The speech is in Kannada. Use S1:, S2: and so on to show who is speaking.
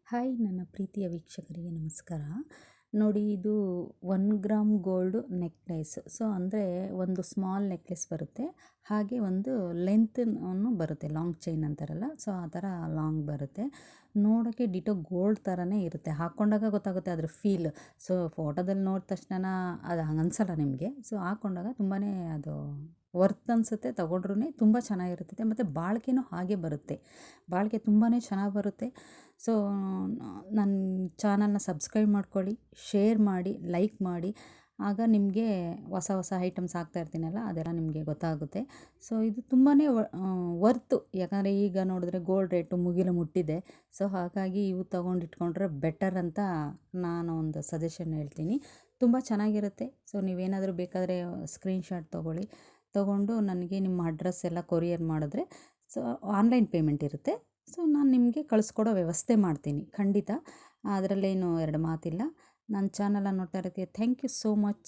S1: ಹಾಯ್ ನನ್ನ ಪ್ರೀತಿಯ ವೀಕ್ಷಕರಿಗೆ ನಮಸ್ಕಾರ. ನೋಡಿ, ಇದು 1 ಗ್ರಾಮ್ ಗೋಲ್ಡ್ ನೆಕ್ಲೆಸ್. ಸೊ ಅಂದರೆ ಒಂದು ಸ್ಮಾಲ್ ನೆಕ್ಲೆಸ್ ಬರುತ್ತೆ, ಹಾಗೆ ಒಂದು ಲೆಂತನ್ನು ಬರುತ್ತೆ, ಲಾಂಗ್ ಚೈನ್ ಅಂತಾರಲ್ಲ, ಸೊ ಆ ಥರ ಲಾಂಗ್ ಬರುತ್ತೆ. ನೋಡೋಕ್ಕೆ ಡಿಟೋ ಗೋಲ್ಡ್ ಥರನೇ ಇರುತ್ತೆ, ಹಾಕ್ಕೊಂಡಾಗ ಗೊತ್ತಾಗುತ್ತೆ ಅದ್ರ ಫೀಲ್. ಸೊ ಫೋಟೋದಲ್ಲಿ ನೋಡಿದ ತಕ್ಷಣ ಅದು ಹಂಗೆ ಅನ್ಸಲ್ಲ ನಿಮಗೆ. ಸೊ ಹಾಕ್ಕೊಂಡಾಗ ತುಂಬಾ ಅದು ವರ್ತ್ ಅನಿಸುತ್ತೆ, ತೊಗೊಂಡ್ರೂ ತುಂಬ ಚೆನ್ನಾಗಿರುತ್ತೆ ಮತ್ತು ಬಾಳಿಕೆನೂ ಹಾಗೆ ಬರುತ್ತೆ, ಬಾಳಿಕೆ ತುಂಬಾ ಚೆನ್ನಾಗಿ ಬರುತ್ತೆ. ಸೊ ನನ್ನ ಚಾನಲ್ನ ಸಬ್ಸ್ಕ್ರೈಬ್ ಮಾಡ್ಕೊಳ್ಳಿ, ಶೇರ್ ಮಾಡಿ, ಲೈಕ್ ಮಾಡಿ, ಆಗ ನಿಮಗೆ ಹೊಸ ಹೊಸ ಐಟಮ್ಸ್ ಹಾಕ್ತಾ ಇರ್ತೀನಲ್ಲ ಅದೆಲ್ಲ ನಿಮಗೆ ಗೊತ್ತಾಗುತ್ತೆ. ಸೊ ಇದು ತುಂಬಾ ವರ್ತು, ಯಾಕಂದರೆ ಈಗ ನೋಡಿದ್ರೆ ಗೋಲ್ಡ್ ರೇಟು ಮುಗಿಲು ಮುಟ್ಟಿದೆ. ಸೊ ಹಾಗಾಗಿ ಇವು ತೊಗೊಂಡಿಟ್ಕೊಂಡ್ರೆ ಬೆಟರ್ ಅಂತ ನಾನು ಒಂದು ಸಜೆಷನ್ ಹೇಳ್ತೀನಿ. ತುಂಬ ಚೆನ್ನಾಗಿರುತ್ತೆ. ಸೊ ನೀವೇನಾದರೂ ಬೇಕಾದರೆ ಸ್ಕ್ರೀನ್ಶಾಟ್ ತೊಗೊಂಡು ನನಗೆ ನಿಮ್ಮ ಅಡ್ರೆಸ್ ಎಲ್ಲ ಕೊರಿಯರ್ ಮಾಡಿದ್ರೆ, ಸೊ ಆನ್ಲೈನ್ ಪೇಮೆಂಟ್ ಇರುತ್ತೆ. ಸೊ ನಾನು ನಿಮಗೆ ಕಳಿಸ್ಕೊಡೋ ವ್ಯವಸ್ಥೆ ಮಾಡ್ತೀನಿ ಖಂಡಿತ, ಅದರಲ್ಲೇನು ಎರಡು ಮಾತಿಲ್ಲ. ನನ್ನ ಚಾನಲನ್ನು ನೋಡ್ತಾ ಇರೋದಕ್ಕೆ ಥ್ಯಾಂಕ್ ಯು ಸೋ ಮಚ್.